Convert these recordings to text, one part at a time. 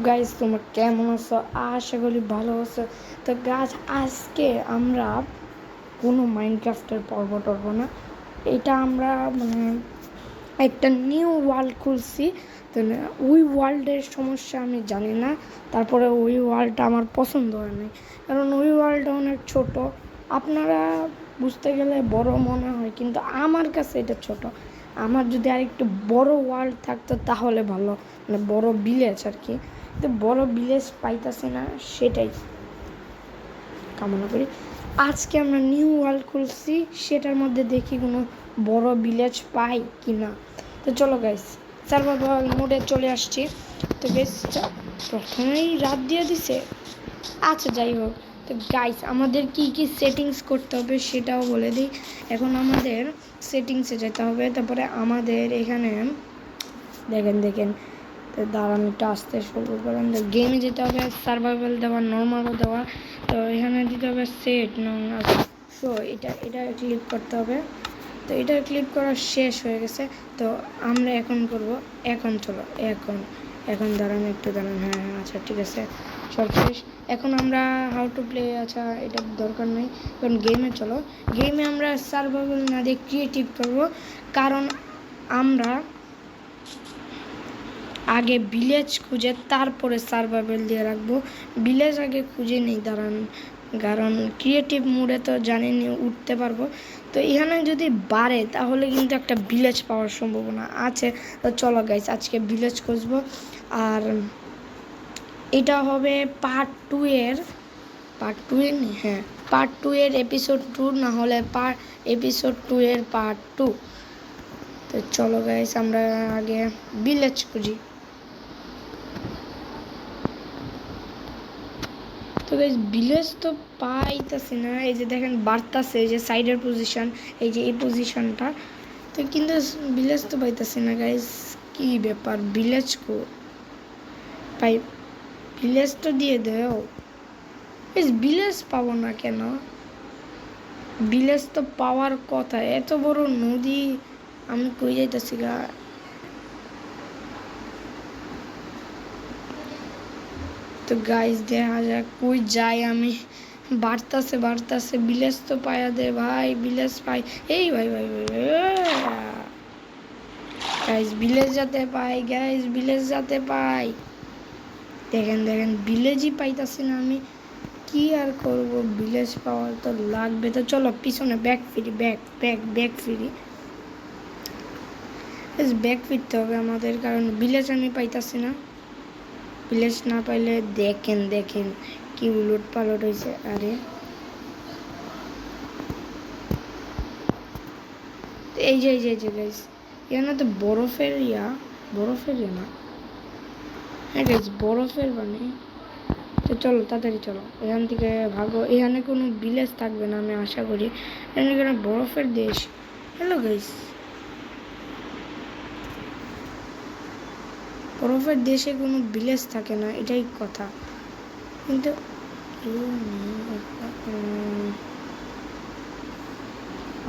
Guys তোমরা কেমন আছো? আশা করি ভালো আছো। তো গাছ আজকে আমরা কোনো মাইনক্রাফটের পর্ব টর্ব না, এটা আমরা মানে একটা নিউ ওয়ার্ল্ড খুলছি। তো ওই ওয়ার্ল্ডের সমস্যা আমি জানি না, তারপরে ওই ওয়ার্ল্ডটা আমার পছন্দ হয় না, কারণ ওই ওয়ার্ল্ডটা অনেক ছোট। আপনারা বুঝতে গেলে বড় মনে হয়, কিন্তু আমার কাছে এটা ছোট। আমার যদি আরেকটু বড় ওয়ার্ল্ড থাকতো তাহলে ভালো, মানে বড় ভিলেজ আর কি। তো বড় ভিলেজ পাইতেছি না, সেটাই কামনা করি। আজকে আমরা নিউ ওয়ার্ল্ড খুলছি, সেটার মধ্যে দেখি কোনো বড় ভিলেজ পাই কি না। তো চলো গাইস, সার্ভাইভাল মোডে চলে আসছি। তো গাইস প্রথমেই রাত দিয়ে দিছে, আচ্ছা যাই হোক। তো গাইস আমাদের কি কি সেটিংস করতে হবে সেটাও বলে দিই। এখন আমাদের সেটিংসে যেতে হবে, তারপরে আমাদের এখানে দেখেন তো দাঁড়ান একটু আসতে শুরু করেন। তো গেমে যেতে হবে, সার্ভাইভাল দেওয়া, নর্মালও দেওয়া। তো এখানে দিতে হবে সেট সো এটা ক্লিক করতে হবে। তো এটা ক্লিক করা শেষ হয়ে গেছে। তো আমরা এখন করব, এখন চলো এখন দাঁড়ান একটু দাঁড়ান, হ্যাঁ আচ্ছা ঠিক আছে, সব শেষ। এখন আমরা হাউ টু প্লে, আচ্ছা এটা দরকার নেই। এখন গেমে চলো, গেমে আমরা সার্ভাইভাল না দিয়ে ক্রিয়েটিভ করবো, কারণ আমরা আগে ভিলেজ খুঁজে তারপরে সার্ভাইভাল দিয়ে রাখবো। ভিলেজ আগে খুঁজে নেই দাঁড়ান, কারণ ক্রিয়েটিভ মোডে তো জানিনি উঠতে পারবো। তো এখানে যদি বাড়ে তাহলে কিন্তু একটা ভিলেজ পাওয়ার সম্ভাবনা আছে। তো চলো গাইস আজকে ভিলেজ খুঁজবো। আর এটা হবে পার্ট 2 এর, হ্যাঁ পার্ট 2 এর এপিসোড 2, না হলে এপিসোড 2 এর পার্ট 2। তো চলো গাইস আমরা আগে ভিলেজ খুঁজি। তো গাইস ভিলেজ তো পাইতেছি না, এই যে দেখেন বাড়তাছে, এই যে সাইডের পজিশন, এই যে এই পজিশনটা। তো কিন্তু ভিলেজ তো পাইতেছি না গাইস, কি ব্যাপার? ভিলেজ কো পাই, ভিলেজ তো দিয়ে দেও গাইস, ভিলেজ পাবো না কেন? ভিলেজ তো পাওয়ার কথা, এত বড় নদী আমি কই যাইতেছি গা। তো গাইস দেখা যাক কই যাই আমি। বাড়তাছে ভিলেজ তো পায়া দে ভাই, ভিলেজ পাই। এই ভাই ভাই ভাই গাইস ভিলেজ যাতে পাই, গাইস ভিলেজ যাতে পাই। দেখেন ভিলেজই পাইতাছি না আমি, কি আর করব, ভিলেজ পাওয়ার তো লাগবে। তো চলো পিছনে ব্যাক ফিরি, ব্যাক ফিরি, ব্যাক ফিরতে হবে আমাদের, কারণ ভিলেজ আমি পাইতাছি না। ভিলেজ না পাইলে দেখেন কি উলট পালট হয়েছে। আরে এই যে গাইস এখানে তো বরফের ইয়া না, হ্যাঁ গাইস বরফের মানে। তো চলো তাড়াতাড়ি চলো এখান থেকে ভাগো, এখানে কোনো ভিলেজ থাকবে না আমি আশা করি, এখানে বরফের দেশ। হ্যালো গাইস, বরফের দেশে কোনো ভিলেজ থাকে না, এটাই কথা। কিন্তু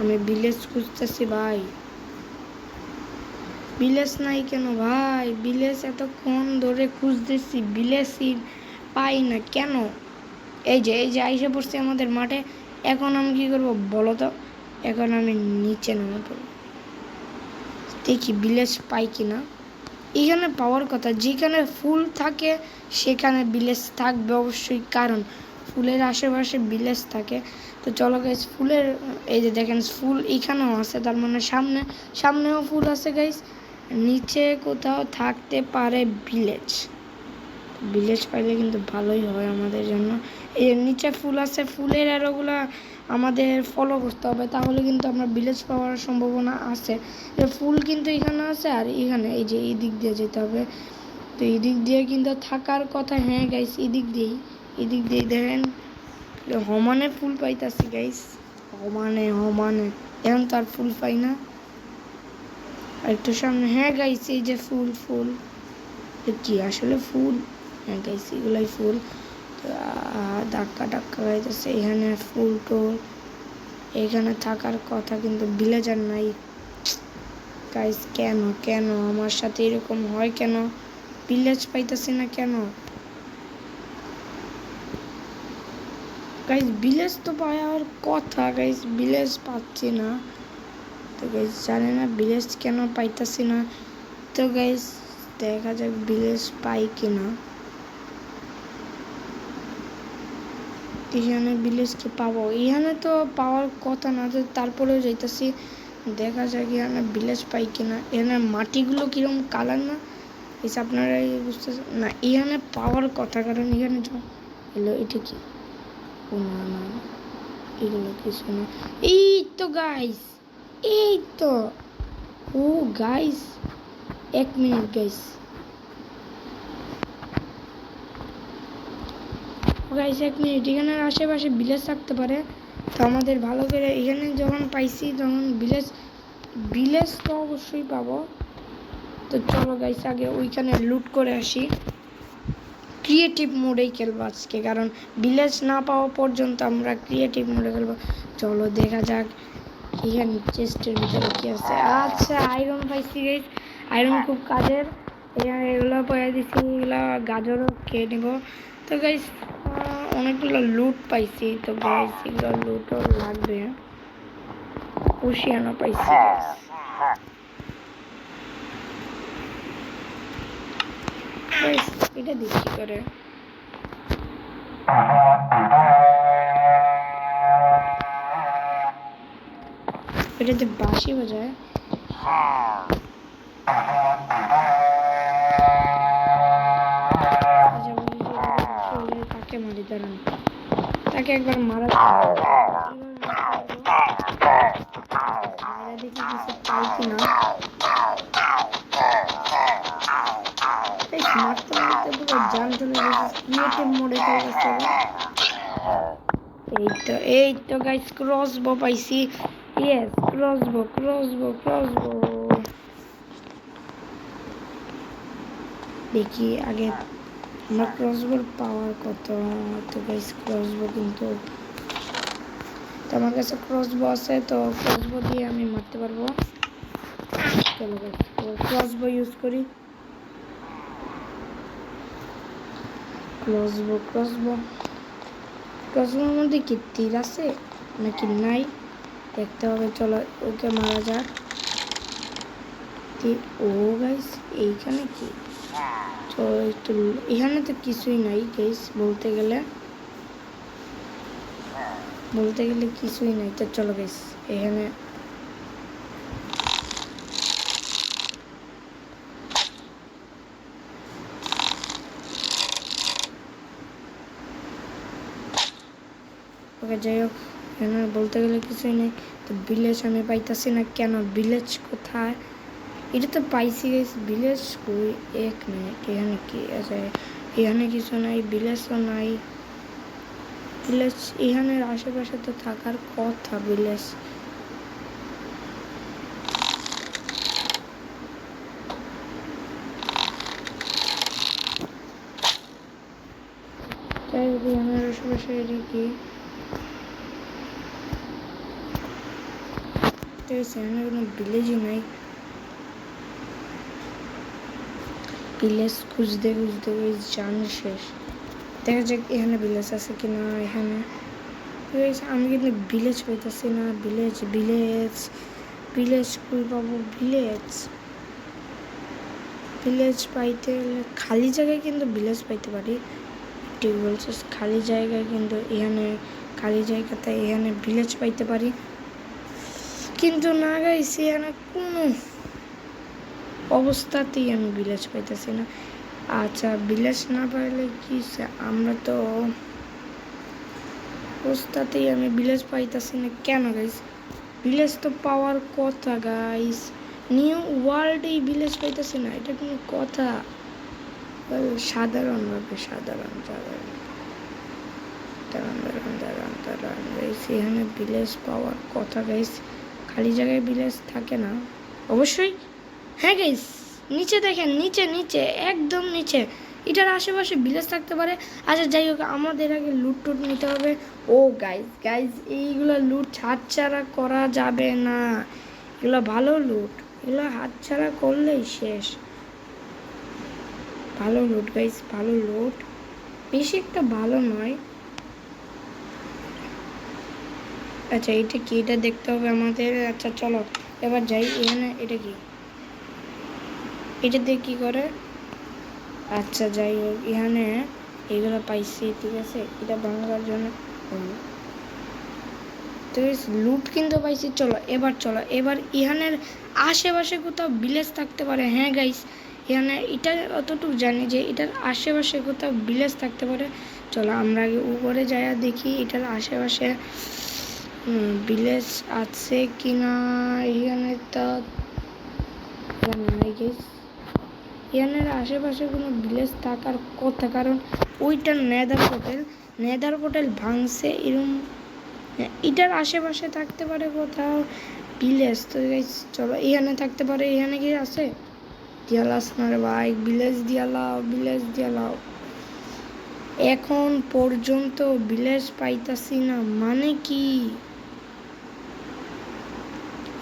আমি ভিলেজ খুঁজতেছি ভাই, ভিলেজ নাই কেন ভাই? ভিলেজ এতক্ষণ ধরে খুঁজতেছি, ভিলেজই পাই না কেন? এই যে আইসে পড়ছে আমাদের মাঠে। এখন আমি কি করবো বলো তো? এখন আমি নিচে নামে পড়ব, দেখি ভিলেজ পাই কিনা। এখানে পাওয়ার কথা, যেখানে ফুল থাকে সেখানে ভিলেজ থাকবে অবশ্যই, কারণ ফুলের আশেপাশে ভিলেজ থাকে। তো চলো গাইস ফুলের, এই যে দেখেন ফুল এখানেও আছে, তার মানে সামনেও ফুল আছে গাইস। নিচে কোথাও থাকতে পারে ভিলেজ পাইলে কিন্তু ভালোই হয় আমাদের জন্য। এই নিচে ফুল আছে, ফুলের অ্যারোগুলো আমাদের ফলো করতে হবে, তাহলে কিন্তু আমরা ভিলেজ পাওয়ার সম্ভাবনা আছে। ফুল কিন্তু এখানে আছে, আর এখানে এই যে এই দিক দিয়ে যেতে হবে। তো এই দিক দিয়ে কিন্তু থাকার কথা, হ্যাঁ গাইস এই দিক দিয়েই দেখেন সমানে ফুল পাইতাছি গাইস, সমানে এখন তো আর ফুল পাই না। আর একটু সামনে, হ্যাঁ গাইস এই যে ফুল কি আসলে ফুল? হ্যাঁ গাইস এগুলাই ফুল। ধাক্কা গাইতেছে, এখানে ফুল টুল এখানে থাকার কথা, কিন্তু ভিলেজার নাই গাইস। কেন আমার সাথে এরকম হয় কেন? ভিলেজ পাইতেছি না কেন গাইস? ভিলেজ তো পাওয়ার কথা গাইস, ভিলেজ পাচ্ছি না। তো গাইস জানি না ভিলেজ কেন পাইতেছি না। তো গাইস দেখা যাক ভিলেজ পাই কিনা। এখানে ভিলেজকে পাবো, এখানে তো পাওয়ার কথা না, তারপরেও যাইতেছি। দেখা যাক এখানে ভিলেজ পাই কিনা। এখানে মাটিগুলো কিরকম কালার না এসে আপনারা বুঝতেছেন না। এখানে পাওয়ার কথা, কারণ এখানে এলো এটা কি, ও না না এগুলো কিছু না। এই তো গাইস, এই তো, ও guys 1 minute guys, guys 1 minute. এখানে আশেপাশে ভিলেজ থাকতে পারে, তো আমাদের ভালো করে এখানে যখন পাইছি তখন ভিলেজ তো অবশ্যই পাবো। তো চলো গাইস আগে ওইখানে লুট করে আসি। ক্রিয়েটিভ মোডেই খেলবো আজকে, কারণ ভিলেজ না পাওয়া পর্যন্ত আমরা ক্রিয়েটিভ মোডে খেলবো। চলো দেখা যাক এখানে চেস্টের ভিতরে কি আছে। আচ্ছা আয়রন পাইছি গাইস, আয়রন খুব কাজের। এখানে এগুলো পাই দিছি, এগুলো গাজরও খেয়ে নেব। তো গাইস অনেকগুলো লুট পাইছি, তো গাইস এগুলো লুটও লাগবে। ওশিয়ানো পাইছি গাইস, এটা দেখি করে এটাতে বাঁশি বাজায়। তাকে মারি, দাঁড়ান তাকে একবার মারা দেখি কিছু পাই কিনা। মারতে মারতে পুরো জান চলে গেছে। ক্রিয়েটিভ মোডে খেলতেছে। এই তো গাইস ক্রসবো পাইছি। Yes crossbow. দেখি আগে আমরা ক্রসবোর পাওয়ার কত। তো গাইস ক্রসবো কিন্তু আমার কাছে ক্রসবো আছে, তো ক্রসবো দিয়ে আমি মারতে পারবো। চলো গাইস ক্রসবো ইউজ করি। ক্রসবোর মধ্যে কি তীর আছে নাকি নাই দেখতে হবে। চলো ওকে মারা যাক। ও গাইস এইখানে কি, তো একটু এখানে তো কিছুই নাই গাইস, বলতে গেলে কিছুই নাই। তো চলো গাইস এখানে ওকে যাই হোক, এখানে বলতে গেলে কিছুই নেই। তো ভিলেজ আমি পাইতাছি না কেন, ভিলেজ কোথায়? এটা তো পাইছি গাইস, ভিলেজ কই? 1 মিনিট, এখানে কি আছে? এখানে কিছু নাই, ভিলেজও নাই। ভিলেজ এখানের আশেপাশে তো থাকার কথা। ভিলেজ এখানের আশেপাশে এটা কি? এখানে কোনো ভিলেজই নাই। ভিলেজ খুঁজতে জান শেষ। দেখা যাক এখানে ভিলেজ আছে কিনা। এখানে আমি কিন্তু ভিলেজ পাইতেছি না। ভিলেজ কই পাবো? ভিলেজ পাইতে হলে খালি জায়গায় কিন্তু ভিলেজ পাইতে পারি। ঠিক বলছিস, খালি জায়গায় কিন্তু এখানে খালি জায়গাতে এখানে ভিলেজ পাইতে পারি, কিন্তু না গাইছি এখানে কোনো অবস্থাতেই আমি ভিলেজ পাইতেছি না। আচ্ছা ভিলেজ না পাইলে কি, আমরা তো অবস্থাতেই আমি ভিলেজ পাইতেছি না কেন গাইস? ভিলেজ তো পাওয়ার কথা গাইস, নিউ ওয়ার্ল্ডেই ভিলেজ পাইতেছি না, এটা কোনো কথা? সাধারণভাবে সাধারণ গাইস এখানে ভিলেজ পাওয়ার কথা গাইস। খালি জায়গায় ভিলেজ থাকে না অবশ্যই। হ্যাঁ গাইস নিচে দেখেন, নিচে একদম নিচে এটার আশেপাশে ভিলেজ থাকতে পারে। আচ্ছা যাই হোক, আমাদের আগে লুট নিতে হবে। ও গাইস এইগুলো লুট হাতছাড়া করা যাবে না। এগুলো ভালো লুট, এগুলো হাতছাড়া করলেই শেষ। ভালো লোড গাইস, ভালো লোড, বেশি একটা ভালো নয়। আচ্ছা এটা কি, এটা দেখতে হবে আমাদের। আচ্ছা চলো এবার যাই এখানে। এটা কি, এটা দিয়ে কী করে? আচ্ছা যাই হোক, এখানে এগুলো পাইছি, ঠিক আছে, এটা ভাঙার জন্য তো লুট কিন্তু পাইছি। চলো এবার এখানের আশেপাশে কোথাও ভিলেজ থাকতে পারে। হ্যাঁ গাইস, এখানে এটা অতটুকু জানি যে এটার আশেপাশে কোথাও ভিলেজ থাকতে পারে। চলো আমরা আগে উপরে যাই দেখি এটার আশেপাশে ভিলেজ আছে কিনা। এখানে তো নাই গাইস, এখানের আশেপাশে কোনো ভিলেজ থাকার কথা, কারণ ওইটার নেদার পোর্টাল ভাঙছে এরকম। এটার আশেপাশে থাকতে পারে কোথাও ভিলেজ। তো চলো এখানে থাকতে পারে। এখানে কি আছে? দিয়ালাস না রে ভাই, ভিলেজ দিয়ালাও। এখন পর্যন্ত ভিলেজ পাইতাছি না, মানে কি?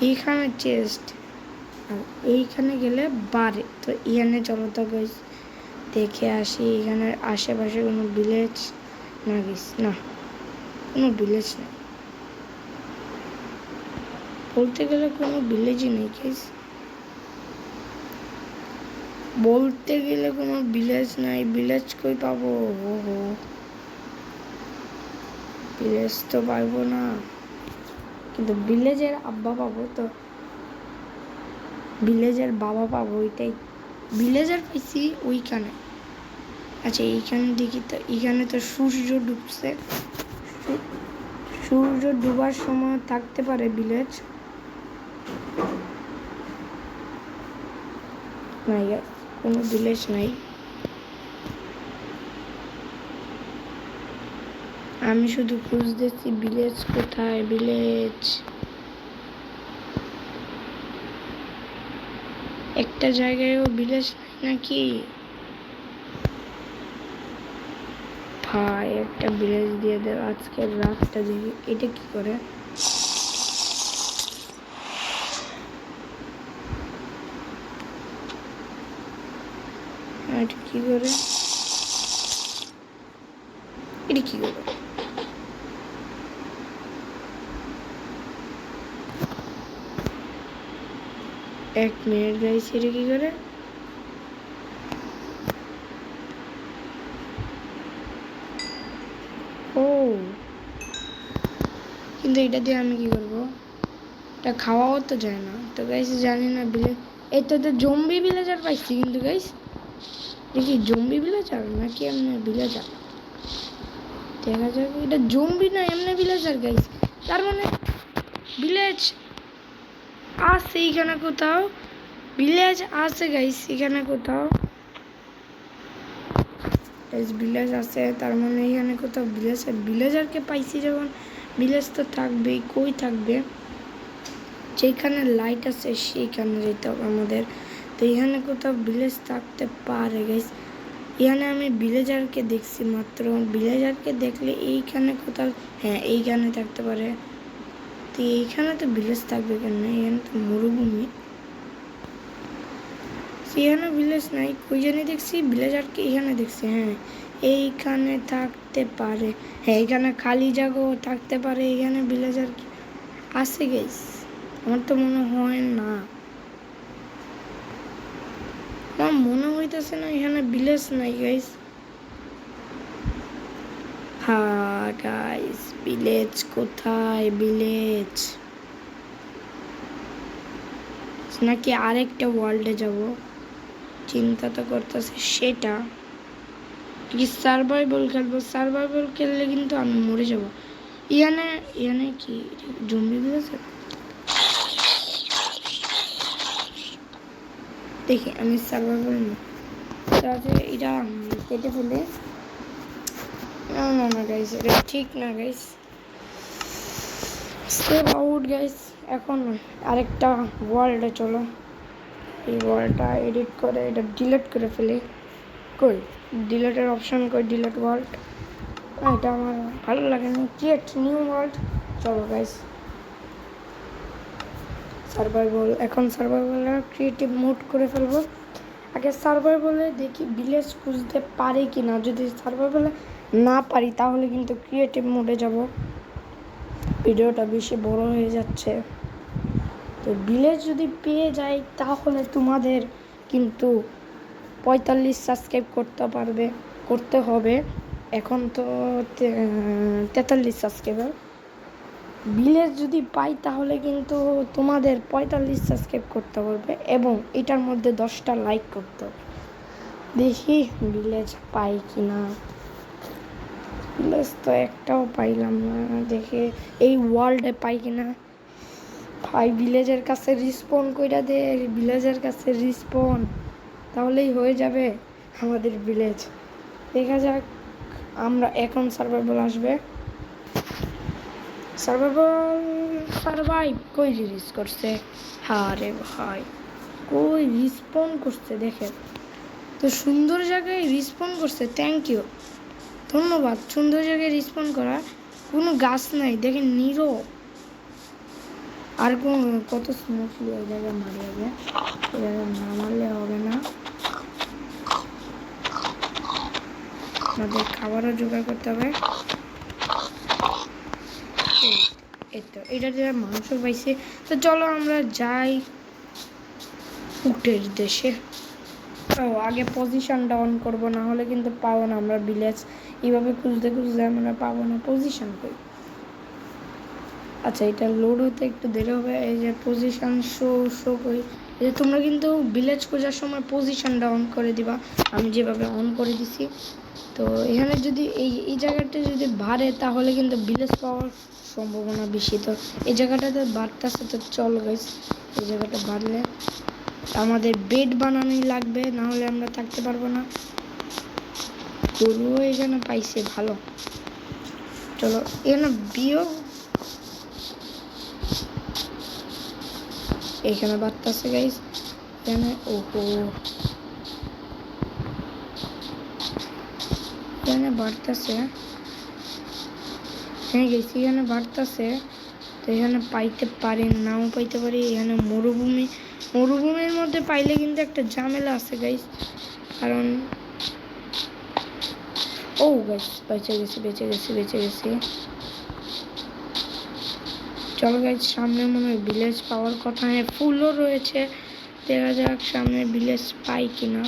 এইখানে চেস্ট, আর এইখানে গেলে বাড়ে। তো এখানে চলো তো গাইস দেখে আসি এখানের আশেপাশে কোনো ভিলেজ না গাইস, না কোনো ভিলেজ নেই, বলতে গেলে কোনো ভিলেজই নেই গাইস, বলতে গেলে কোনো ভিলেজ নাই। ভিলেজ কই পাবো? ও ভিলেজ তো পাবো না, কিন্তু ভিলেজের আব্বা পাবো, তো ভিলেজের বাবা পাবো, ওইটাই। ভিলেজের পাইছি ওইখানে। আচ্ছা এইখানে দেখি তো, এখানে তো সূর্য ডুবছে, সূর্য ডুবার সময় থাকতে পারে ভিলেজ। নাই কোনো ভিলেজ নাই। আমি শুধু খুঁজতেছি ভিলেজ কোথায়, ভিলেজ একটা জায়গায়ও ভিলেজ নাকি ভাই? একটা ভিলেজ দিয়ে দেব আজকের রাতটা দেখি। এটা কি করে? এটা কি করে? এটা কি করে? এক মিনিট গাইস, এটা কি করে? ও কিন্তু এটা দিয়ে আমি কি করবো? এটা খাওয়াও তো যায় না। তো গাইস জানি না ভিলেজ, এটা তো জম্বি ভিলেজার পাইছি, কিন্তু গাইস দেখি জম্বি ভিলেজার নাকি এমনি ভিলেজার, দেখা যাক। এটা জম্বি না এমনি ভিলেজার গাইস, তার মানে ভিলেজ আছে এখানে কোথাও, ভিলেজ আছে গাইস এখানে কোথাও, ভিলেজ আছে, তার মানে এখানে কোথাও ভিলেজ। ভিলেজারকে পাইছি যখন, ভিলেজ তো থাকবেই, কই থাকবে? যেখানে লাইট আছে সেইখানে যেতে হবে আমাদের। তো এখানে কোথাও ভিলেজ থাকতে পারে গাইস। এখানে আমি ভিলেজারকে দেখছি মাত্র, ভিলেজারকে দেখলে এইখানে কোথাও, হ্যাঁ এইখানে থাকতে পারে। তো এইখানে তো ভিলেজ থাকবে কেন? এখানে তো মরুভূমি, এখানে ভিলেজ নাই। কই জানি দেখছি ভিলেজারকে, এখানে দেখছি, হ্যাঁ এইখানে থাকতে পারে। হ্যাঁ এখানে খালি জায়গাও থাকতে পারে, এখানে ভিলেজার আছে গাইস? আমার তো মনে হয় না, আমার মনে হইতেছে না এখানে ভিলেজ নাই গাইস। হ্যাঁ গাইস, ভিলেজ কোথায়? ভিলেজ নাকি আরেকটা ওয়ার্ল্ডে যাব, চিন্তা তো করতেছি সেটা কি। সার্ভাইভাল খেলবো, সার্ভাইভাল খেললে কিন্তু আমি মরে যাব। এখানে এখানে কি জম্বি ভিলেজ? দেখি আমি সার্ভাইভাল আছে এটা কেটে ফেলে। না না না গাইস, এটা ঠিক না গাইস, সেভ আউট গাইস। এখন আরেকটা ওয়ার্ল্ডে চলো, এই ওয়ার্ল্ডটা এডিট করে এটা ডিলিট করে ফেলি। কই ডিলিটের অপশন, কই ডিলিট ওয়ার্ল্ড? এটা আমার ভালো লাগে না, ক্রিয়েট নিউ ওয়ার্ল্ড। চলো গাইস সার্ভাইভাল, এখন সার্ভাইভাল ক্রিয়েটিভ মোড করে ফেলবো। আগে সার্ভাইভালে দেখি ভিলেজ খুঁজতে পারি কি না। যদি সার্ভাইভালে না পারি তাহলে কিন্তু ক্রিয়েটিভ মোডে যাব। ভিডিওটা বেশি বড় হয়ে যাচ্ছে। তো ভিলেজ যদি পেয়ে যাই তাহলে তোমাদের কিন্তু 45 সাবস্ক্রাইব করতে হবে। এখন তো 43 সাবস্ক্রাইবার। ভিলেজ যদি পাই তাহলে কিন্তু তোমাদের 45 সাবস্ক্রাইব করতে হবে এবং এটার মধ্যে 10টা লাইক করতে হবে। দেখি ভিলেজ পাই কি না। ভিলেজ তো একটাও পাইলাম না। দেখে এই ওয়ার্ল্ডে পাই কি না। ভাই ভিলেজের কাছে রিসপন কইরা দে, ভিলেজের কাছে রিসপন, তাহলেই হয়ে যাবে আমাদের ভিলেজ। দেখা যাক। আমরা এখন সার্ভাইভাল আসবে। সার্ভাইভ কই রিলিজ করছে? আরে ভাই কই রিসপন করছে দেখেন তো, সুন্দর জায়গায় রিসপন করছে। থ্যাংক ইউ, ধন্যবাদ। সুন্দর জায়গায় রিসপন করা, কোনো গাছ নাই দেখেন, নিরো। আর কত স্মুথলি ওই জায়গায় মারি হবে, ওই জায়গায় না মারলে হবে না। আমাদের খাবারও জোগাড় করতে হবে। এই তো এটা দিয়ে মাংস পাইছে। তো চলো আমরা যাই উটের দেশে। ও আগে পজিশনটা অন করবো, না হলে কিন্তু পাবো না আমরা ভিলেজ। এইভাবে খুঁজতে খুঁজতে আমরা পাবো না পজিশন কই। আচ্ছা এটা লোড হতে একটু দেরি হবে। এই যে পজিশন শো করি, এই যে তোমরা কিন্তু ভিলেজ খোঁজার সময় পজিশনটা অন করে দিবা, আমি যেভাবে অন করে দিছি। তো এখানে যদি এই জায়গাটা যদি বাড়ে তাহলে কিন্তু ভিলেজ পাওয়ার সম্ভাবনা বেশি। তো এই জায়গাটাতে বাড়তেছে, তো চল গাইস এই জায়গাটা বাড়লে আমাদের বেড বানানোই লাগবে, না হলে আমরা থাকতে পারবো না। গরুও এখানে পাইছে, ভালো। চলো এখানে বিও এখানে বাড়তেছে গাইস, এখানে ওহো এখানে বাড়তেছে। হ্যাঁ গেছি, এখানে বাড়তেছে। তো এখানে পাইতে পারি, নাও পাইতে পারি। এখানে মরুভূমির মধ্যে পাইলে কিন্তু একটা ঝামেলা আছে গাইস, কারণ ও গাইস বেঁচে গেছি। চলো গাইস সামনে মনে হয় ভিলেজ পাওয়ার কথা। হ্যাঁ ফুলও রয়েছে, দেখা যাক সামনে ভিলেজ পাই কিনা।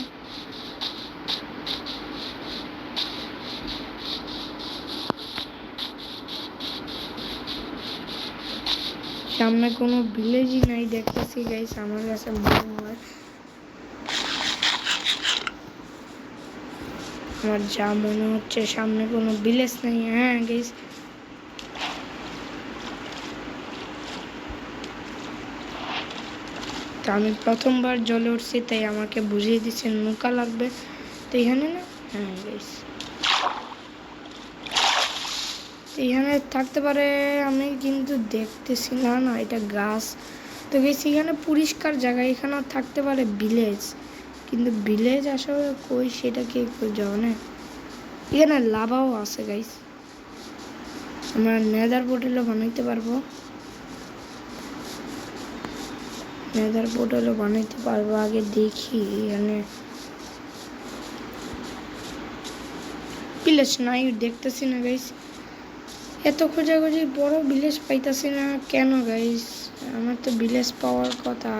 সামনে কোনো ভিলেজই নাই দেখতেছি গাইস, আমার কাছে মনে হয়। আমার যা মনে হচ্ছে সামনে কোনো ভিলেজ নেই। হ্যাঁ গাইস তো আমি প্রথমবার জলে উঠছি, তাই আমাকে বুঝিয়ে দিচ্ছে নৌকা লাগবে। তো এখানে না, হ্যাঁ গাইস এখানে থাকতে পারে, আমি কিন্তু দেখতেছি না। না এটা গাছ। তো গেছি এখানে পরিষ্কার জায়গা, এখানেও থাকতে পারে ভিলেজ, কিন্তু ভিলেজ আসলে কই সেটা কে যাও না। এখানে লাভাও আছে গাইস, আমরা নেদার পোর্টালও বানাইতে পারবো। আগে দেখি এখানে ভিলেজ নাই, দেখতেছি না গাইস। এত খোঁজাখুঁজি বড় ভিলেজ পাইতাছি না কেন গাইস? আমার তো ভিলেজ পাওয়ার কথা।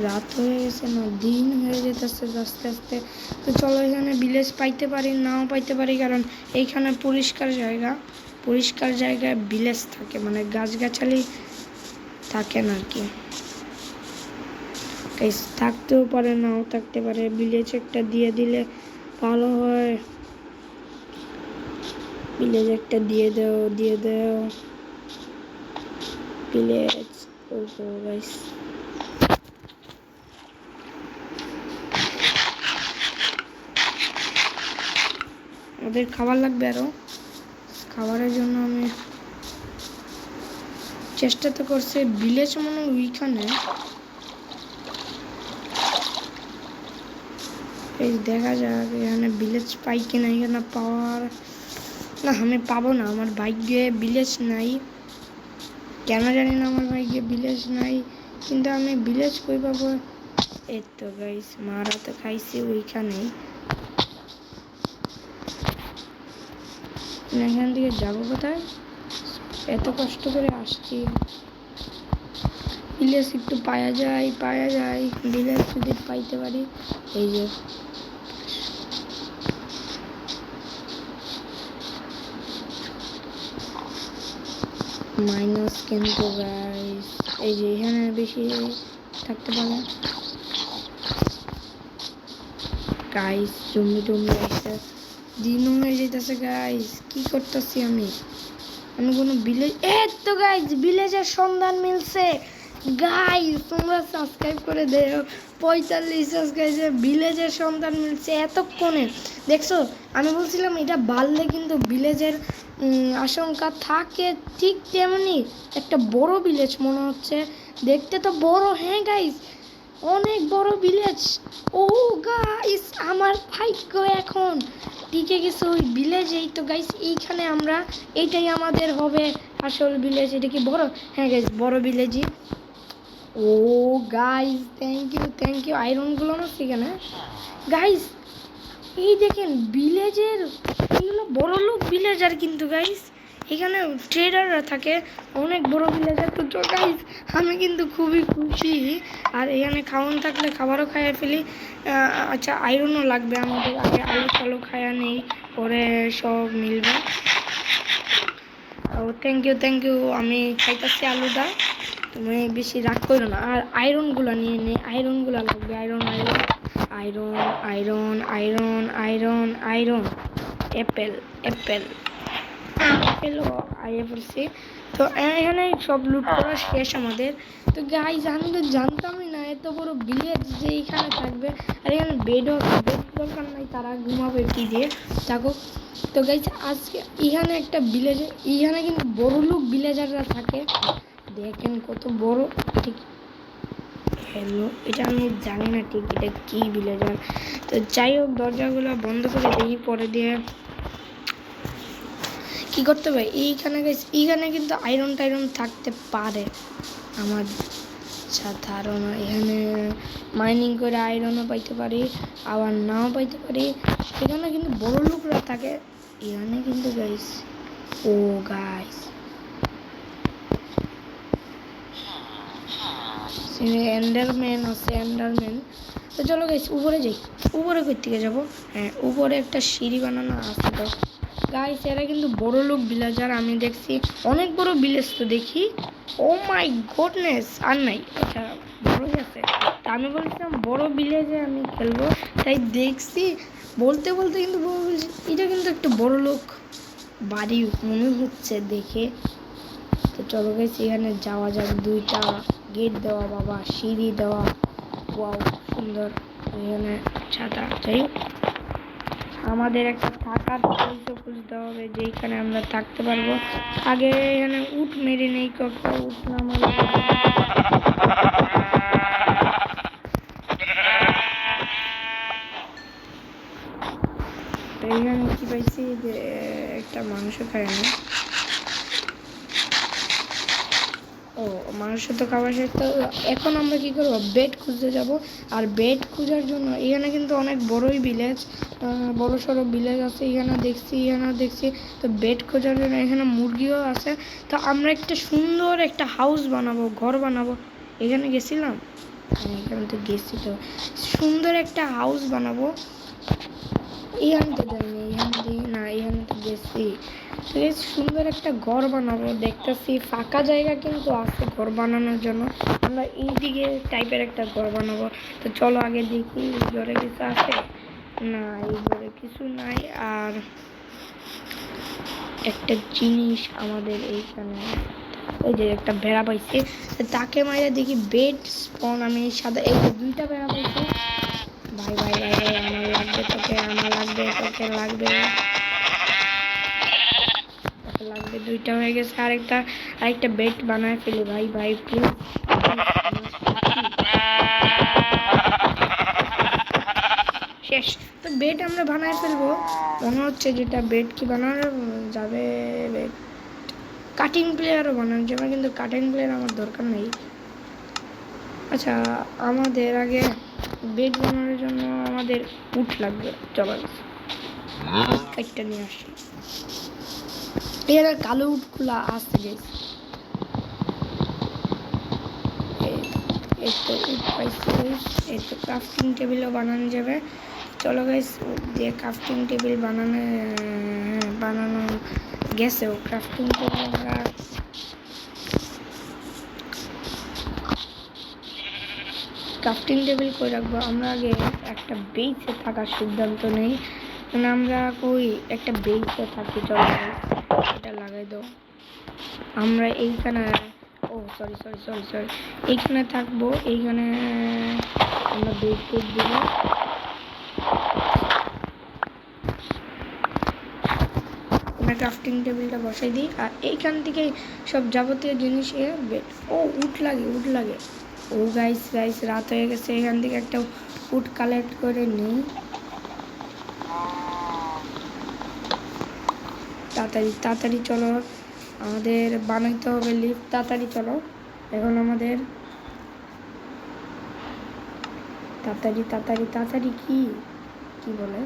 রাত হয়ে গেছে না, দিন হয়ে যেতেছে আস্তে আস্তে। তো চলো এখানে ভিলেজ পাইতে পারি, নাও পাইতে পারি, কারণ এইখানে পরিষ্কার জায়গায় ভিলেজ থাকে, মানে গাছগাছালি থাকে না আর কি। থাকতেও পারে, নাও থাকতে পারে। ভিলেজ একটা দিয়ে দিলে ভালো হয়। ভিলেজ একটা দিয়ে দাও ভিলেজ। ওহো গাইস আমাদের খাবার লাগবে আরো। খাবারের জন্য আমি চেষ্টা তো করছি। ভিলেজ মনে হয় ওইখানে, এই দেখা যাক এখানে ভিলেজ পাই কিনা। এখানে পাওয়ার না আমি পাবো না, আমার ভাগ্যে ভিলেজ নাই, কেন জানি না আমার ভাগ্যে ভিলেজ নাই। কিন্তু আমি ভিলেজ কই পাবো? এই তো গাইস মারা তো খাইছি ওইখানেই। এখান থেকে যাবো কোথায়? এত কষ্ট করে আসছি, ভিলেজ একটু পাওয়া যায় ভিলেজ যদি পাইতে পারি। এই যে মাইনাস, কিন্তু গাইস এই যে এখানে বেশি থাকতে পারে গাইস। জমি টমি একটা দিন হয়ে যেতেছে গাইস, কি করতেছি আমি কোনো ভিলেজ? এই তো গাইস ভিলেজের সন্ধান মিলছে গাইস, তোমরা সাবস্ক্রাইব করে দেও। 45 সাবস্ক্রাইবে ভিলেজের সন্ধান মিলছে এতক্ষণে, দেখছো? আমি বলছিলাম এটা বাড়লে কিন্তু ভিলেজের আশঙ্কা থাকে, ঠিক তেমনি একটা বড় ভিলেজ মনে হচ্ছে, দেখতে তো বড়। হ্যাঁ গাইস অনেক বড় ভিলেজ। ও গাইস আমার ভাগ্য এখন টিকে গেছে ওই ভিলেজেই। তো গাইস এইখানে আমরা, এইটাই আমাদের হবে আসল ভিলেজ। এটা কি বড়? হ্যাঁ গাইস বড় ভিলেজই। ও গাইস থ্যাংক ইউ আয়রনগুলো আমার সেখানে গাইস। এই দেখেন ভিলেজের এগুলো বড় লোক ভিলেজার কিন্তু গাইস, এখানে ট্রেডাররা থাকে, অনেক বড় ভিলেজার। তো গাইস আমি কিন্তু খুবই খুশি। আর এখানে খাওয়ান থাকলে খাবারও খাইয়ে ফেলি। আচ্ছা আয়রনও লাগবে আমাদের, আগে আলু টালু খায়া নেই, পরে সব মিলবে। ও থ্যাংক ইউ আমি খাইতেছি আলুটা, তুমি বেশি রাগ করো না। আর আয়রনগুলো নিয়ে নে, আয়রনগুলো লাগবে, iron iron iron iron iron iron iron apple apple অ্যাপেলও আইয়ে পড়ছি। তো এখানে সব লুট করা শেষ আমাদের। তো গাইজ আমি তো জানতামই না এত বড় ভিলেজ যে এইখানে থাকবে। আর এখানে বেডও, বেড দরকার নাই, তারা ঘুমাবে কি দিয়ে থাকুক। তো গাইজ আজকে এখানে একটা ভিলেজে, এখানে কিন্তু বড় লোক ভিলেজাররা থাকে, দেখেন কত বড়। ঠিক হ্যালো, এটা আমি জানি না ঠিক এটা কি ভিলেজার। তো যাই হোক দরজাগুলো বন্ধ করে দিই, পরে দিয়ে কি করতে হবে এইখানে কিন্তু আয়রন টাইরন থাকতে পারে আমার ধারণা। এখানে মাইনিং করে আয়রনও পাইতে পারি, আবার নাও পাইতে পারি। এখানে কিন্তু বড় লোকরা থাকে এখানে কিন্তু গাইস। ও গাইস এন্ডারম্যান আছে, এন্ডারম্যান। তো চলো গাইস উপরে যাই। উপরে কই থেকে যাবো? হ্যাঁ উপরে একটা সিঁড়ি বানানো আছে। তো গাইস এরা কিন্তু বড় লোক ভিলেজার, আমি দেখছি অনেক বড় ভিলেজ তো দেখি। ও মাই গডনেস, আর নাই এটা বড়ই আছে। তা আমি বলছিলাম বড় ভিলেজে আমি খেলবো, তাই দেখছি বলতে বলতে কিন্তু এটা কিন্তু একটা বড় লোক বাড়ি মনে হচ্ছে দেখে। তো চলো গাইস এখানে যাওয়া যাক। দুইটা গেট দেওয়া, বাবা সিঁড়ি দেওয়া, ওয়াও সুন্দর। এখানে ছাতা, যাই আমাদের একটা থাকার পয়সা খুঁজতে হবে যেখানে আমরা থাকতে পারবো। আগে এখানে উট মেরে নেই, কখন উট না মারে। এইখানে কি পাইছি যে একটা মাংস খায় না। ও মানুষ তো খাবার শেষ। তো এখন আমরা কি করবো? বেড খুঁজতে যাব। আর বেড খোঁজার জন্য এখানে কিন্তু অনেক বড়ই ভিলেজ, বড় সড়ো ভিলেজ আছে এখানে দেখছি। তো বেড খোঁজার জন্য এখানে মুরগিও আছে। তো আমরা একটা সুন্দর একটা হাউস বানাবো, ঘর বানাবো। এখানে গেছিলাম, এখানে তো গেছি। তো সুন্দর একটা হাউস বানাবো। এখানে তো যাইনি, এখানে তো গেছি। সুন্দর একটা ঘর বানাবো, দেখতেছি ফাঁকা জায়গা কিন্তু আছে ঘর বানানোর জন্য। আমরা এইদিকে টাইপের একটা ঘর বানাবো। তো চলো আগে দেখি এই ঘরে কিছু আছে না, এই ঘরে কিছু নাই। আর একটা জিনিস আমাদের এইখানে, ওই যে একটা ভেড়া পাইছি, তাকে মাইরে দেখি বেড স্পন। আমি সাদা এই দুইটা ভেড়া পাইছি। ভাই ভাই ভাই ভাই আমার লাগবে তোকে, তোকে লাগবে দুইটা হয়ে গেছে। আরেকটা বেড বানায় ফেলি ভাই প্লিজ। শেষ। তো বেড আমরা বানায় ফেলবো মনে হচ্ছে, যেটা বেড কি বানানো যাবে, বেড কাটিং প্লেয়ারও বানানো যাবে, কিন্তু কাটিং প্লেয়ার আমার দরকার নেই। আচ্ছা আমাদের আগে বেড বানানোর জন্য আমাদের উড লাগবে, চলো কাইটটা নিয়ে আসি। এর কালো উডগুলা আসতে গেছে, এই তো উড পাইছি, এই তো ক্রাফটিং টেবিলও বানানো যাবে। চলো গাইস দিয়ে ক্রাফটিং টেবিল বানানো গেছেও। ক্রাফটিং টেবিল আমরা ক্রাফটিং টেবিল করে রাখবো। আমরা আগে একটা বেসে থাকার সিদ্ধান্ত নেই, মানে আমরা কই একটা বেসে থাকি। চলো এটা লাগাই দাও। আমরা এইখানে সরি এইখানে থাকবো, এইখানে আমরা বেস দিব। আমরা ক্রাফটিং টেবিলটা বসাই দিই, আর এইখান থেকে সব যাবতীয় জিনিস উড লাগে। ও গাইস রাত হয়ে গেছে, এখান থেকে একটা উড কালেক্ট করে নিই। তাড়াতাড়ি চলো, আমাদের বানাইতে হবে লিফট। তাড়াতাড়ি চলো, এখন আমাদের তাড়াতাড়ি কি বলে,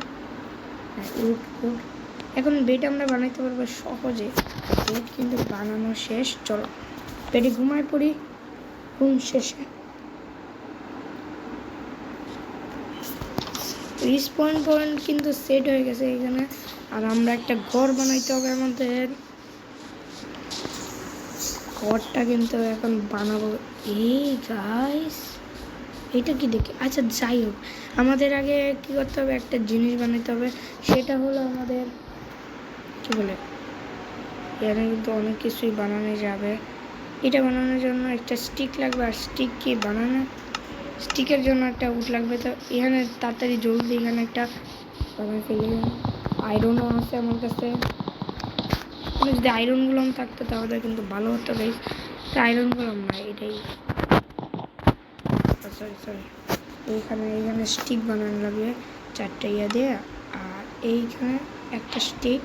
হ্যাঁ উড। এখন বেড আমরা বানাইতে পারবো সহজে, বেড কিন্তু বানানো শেষ। চলো বেডে ঘুমায় পড়ি, ঘুম শেষে রিসপন পয়েন্ট কিন্তু সেট হয়ে গেছে এখানে। আর আমরা একটা ঘর বানাইতে হবে আমাদের, ঘরটা কিন্তু এখন বানাবো। এই গাইস এটা কি দেখি, আচ্ছা যাই হোক, আমাদের আগে কি করতে হবে, একটা জিনিস বানাইতে হবে, সেটা হলো আমাদের কি বলে, এখানে কিন্তু অনেক কিছুই বানানো যাবে। এটা বানানোর জন্য একটা স্টিক লাগবে, আর স্টিক কি বানানো, স্টিকের জন্য একটা উড লাগবে। তো এখানে তাড়াতাড়ি জলদি এখানে একটা বানাই ফেলি। আয়রনও আছে আমার কাছে, যদি আয়রনগুলো থাকতো তাহলে কিন্তু ভালো হতো গাইস। তো আয়রনগুলো না, এটাই সরি এইখানে স্টিক বানানো লাগবে 4টা ইয়া দিয়ে। আর এইখানে একটা স্টিক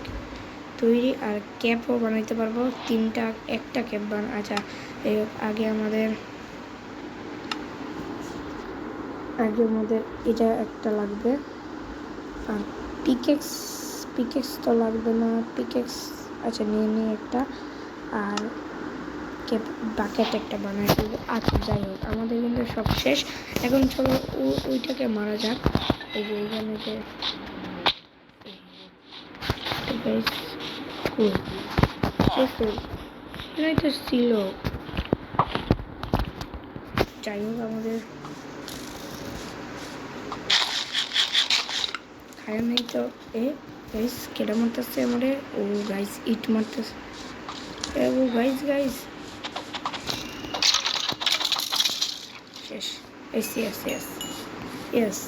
তৈরি, আর ক্যাপও বানাইতে পারবো 3টা, একটা ক্যাপ আচ্ছা আগে আমাদের এটা একটা লাগবে। আর পিকেক্স তো লাগবে না, পিকেক্স আচ্ছা নিয়ে একটা। আর বাকেট একটা বানাই দেবো। আচ্ছা যাই হোক, আমাদের কিন্তু সব শেষ। এখন চলো ওইটাকে মারা যাক। এই যে এইখানে যে তো ছিল, যাই হোক আমাদের খায় নেই তো। গাইস কেটা মারতেছে আমাদের, ও গাইস ইট মারতেছে, ও গাইস শেষ। ইয়েস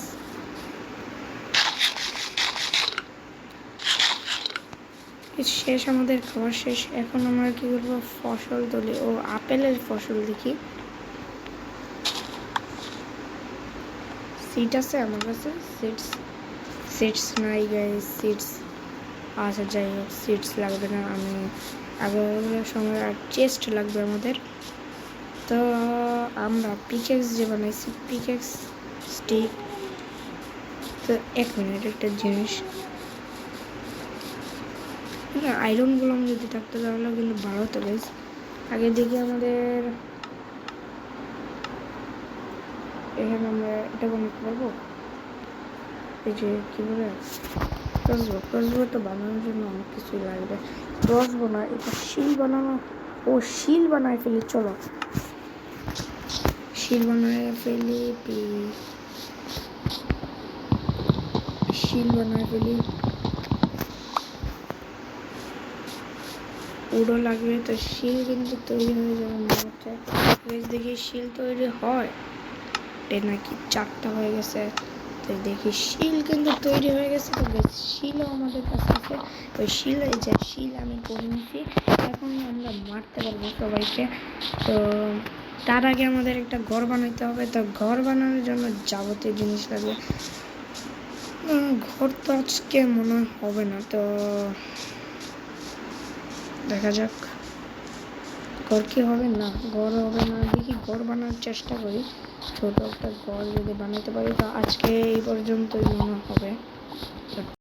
শেষ, আমাদের খাওয়া শেষ। এখন আমরা কি করবো, ফসল তুলি। ও আপেলের ফসল দেখি, সিড আছে আমার কাছে, সিডস নাই গাইস, সিডস আচ্ছা যাই হোক সিডস লাগবে না, আমি আগের সময় আর চেস্ট লাগবে আমাদের। তো আমরা পিকেক্স যে বানাইছি, পিকেক্স স্টিক। তো 1 মিনিট, একটা জিনিস আয়রনগুলো যদি থাকতো তাহলে কিন্তু ভালো হতো গাইস। আগে দেখি আমাদের এখানে আমরা এটা বানাতে পারবো, এই যে কি বলে ক্রসবো তো বানানোর জন্য অনেক কিছুই লাগবে। ক্রসবো না, এটা শিল বানানো, শিল বানায় ফেলি। চলো শিল বানায় ফেলি, উডও লাগবে। তো শিল কিন্তু তৈরি হয়ে যাবে মনে হচ্ছে, দেখি শিল তৈরি হয় নাকি 4টা হয়ে গেছে। তো দেখি শিল কিন্তু তৈরি হয়ে গেছে। তো শিলও আমাদের কাছে আছে, ওই শিল আমি করে নিচ্ছি। এখন আমরা মারতে পারবো সবাইকে। তো তার আগে আমাদের একটা ঘর বানাইতে হবে। তো ঘর বানানোর জন্য যাবতীয় জিনিস লাগবে। ঘর তো আজকে মনে হয় হবে না, তো দেখা যাক ঘর কি হবে। না ঘর হবে না, দেখি ঘর বানানোর চেষ্টা করি। ছোট একটা ঘর যদি বানাতে পারি তো আজকে এই পর্যন্তই মনে হবে।